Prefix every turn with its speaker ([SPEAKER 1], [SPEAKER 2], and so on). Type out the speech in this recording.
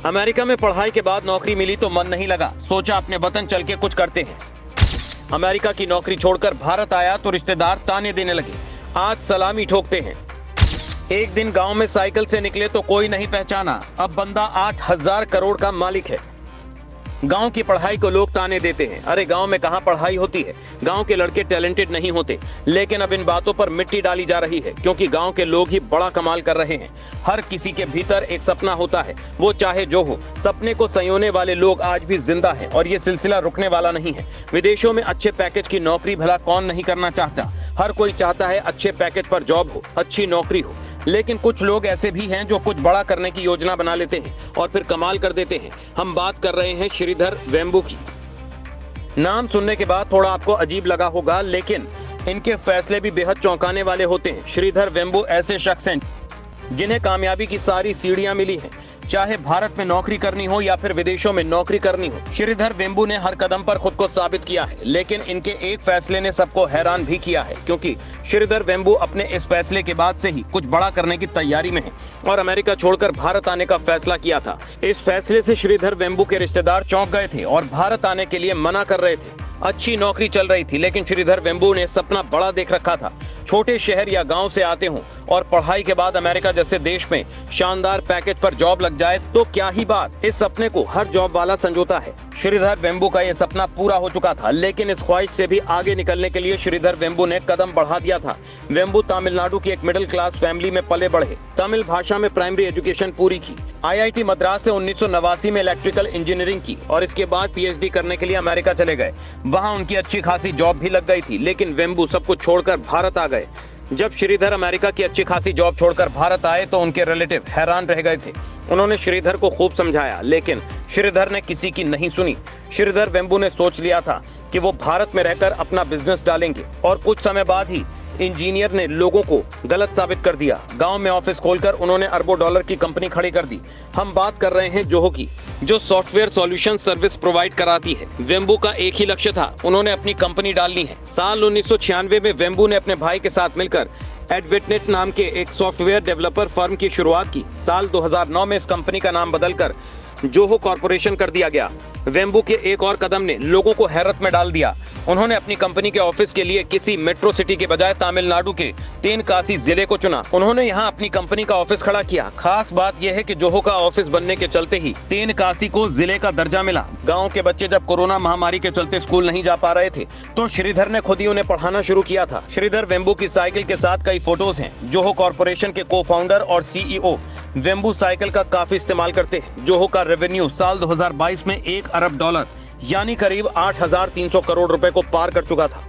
[SPEAKER 1] America में पढ़ाई के बाद नौकरी मिली तो मन नहीं लगा, सोचा अपने वतन चल के कुछ करते हैं। अमेरिका की नौकरी छोड़कर भारत आया तो रिश्तेदार ताने देने लगे, आज सलामी ठोकते हैं। एक दिन गांव में साइकिल से निकले तो कोई नहीं पहचाना, अब बंदा 8,000 करोड़ का मालिक है। गांव की पढ़ाई को लोग ताने देते हैं, अरे गांव में कहां पढ़ाई होती है, गांव के लड़के टैलेंटेड नहीं होते। लेकिन अब इन बातों पर मिट्टी डाली जा रही है, क्योंकि गांव के लोग ही बड़ा कमाल कर रहे हैं। हर किसी के भीतर एक सपना होता है, वो चाहे जो हो। सपने को संयोने वाले लोग आज भी जिंदा हैं और ये सिलसिला रुकने वाला नहीं है। विदेशों में अच्छे पैकेज की नौकरी भला कौन नहीं करना चाहता। हर कोई चाहता है अच्छे पैकेज पर जॉब हो, अच्छी नौकरी हो। लेकिन कुछ लोग ऐसे भी हैं जो कुछ बड़ा करने की योजना बना लेते हैं और फिर कमाल कर देते हैं। हम बात कर रहे हैं श्रीधर वेम्बू की। नाम सुनने के बाद थोड़ा आपको अजीब लगा होगा, लेकिन इनके फैसले भी बेहद चौंकाने वाले होते हैं। श्रीधर वेम्बू ऐसे शख्स हैं जिन्हें कामयाबी की सारी सीढ़ियां मिली हैं, चाहे भारत में नौकरी करनी हो या फिर विदेशों में नौकरी करनी हो। श्रीधर वेम्बू ने हर कदम पर खुद को साबित किया है, लेकिन इनके एक फैसले ने सबको हैरान भी किया है, क्योंकि श्रीधर वेम्बू अपने इस फैसले के बाद से ही कुछ बड़ा करने की तैयारी में है और अमेरिका छोड़कर भारत आने का फैसला किया था। इस फैसले से श्रीधर वेम्बू के रिश्तेदार चौंक गए थे और भारत आने के लिए मना कर रहे थे। अच्छी नौकरी चल रही थी, लेकिन श्रीधर वेम्बू ने सपना बड़ा देख रखा था। छोटे शहर या गांव से आते हों और पढ़ाई के बाद अमेरिका जैसे देश में शानदार पैकेज पर जॉब लग जाए तो क्या ही बात। इस सपने को हर जॉब वाला संजोता है। श्रीधर वेम्बू का यह सपना पूरा हो चुका था, लेकिन इस ख्वाहिश से भी आगे निकलने के लिए श्रीधर वेम्बू ने कदम बढ़ा दिया था। वेम्बू तमिलनाडु की एक मिडिल क्लास फैमिली में पले बढ़े, तमिल भाषा में प्राइमरी एजुकेशन पूरी की। IIT मद्रास से 1989 में इलेक्ट्रिकल इंजीनियरिंग की और इसके बाद PhD करने के लिए अमेरिका चले गए। वहां उनकी अच्छी खासी जॉब भी लग गई थी, लेकिन वेम्बू सब कुछ छोड़कर भारत आ गए। जब श्रीधर अमेरिका की अच्छी खासी जॉब छोड़कर भारत आए तो उनके रिलेटिव हैरान रह गए थे। उन्होंने श्रीधर को खूब समझाया, लेकिन श्रीधर ने किसी की नहीं सुनी। श्रीधर वेम्बू ने सोच लिया था कि वो भारत में रहकर अपना बिजनेस डालेंगे और कुछ समय बाद ही इंजीनियर ने लोगों को गलत साबित कर दिया। गांव में ऑफिस खोलकर उन्होंने अरबों डॉलर की कंपनी खड़ी कर दी। हम बात कर रहे हैं जोहो की, जो सॉफ्टवेयर सॉल्यूशन सर्विस प्रोवाइड कराती है। वेम्बू का एक ही लक्ष्य था, उन्होंने अपनी कंपनी डालनी है। साल 1996 में वेम्बू ने अपने भाई के साथ मिलकर एडवेटनेट नाम के एक सॉफ्टवेयर डेवलपर फर्म की शुरुआत की। साल 2009 में इस कंपनी का नाम बदलकर जोहो कॉर्पोरेशन कर दिया गया। वेम्बू के एक और कदम ने लोगों को हैरत में डाल दिया। उन्होंने अपनी कंपनी के ऑफिस के लिए किसी मेट्रो सिटी के बजाय तमिलनाडु के तेनकासी जिले को चुना। उन्होंने यहाँ अपनी कंपनी का ऑफिस खड़ा किया। खास बात यह है कि जोहो का ऑफिस बनने के चलते ही तेनकासी को जिले का दर्जा मिला। गांव के बच्चे जब कोरोना महामारी के चलते स्कूल नहीं जा पा रहे थे तो श्रीधर ने खुद ही उन्हें पढ़ाना शुरू किया था। श्रीधर वेम्बू की साइकिल के साथ कई फोटोज हैं। जोहो कॉर्पोरेशन के को-फाउंडर और CEO वेम्बू साइकिल का काफी इस्तेमाल करते हैं। जोहो का रेवेन्यू साल 2022 में $1 अरब यानी करीब 8,300 करोड़ रुपए को पार कर चुका था।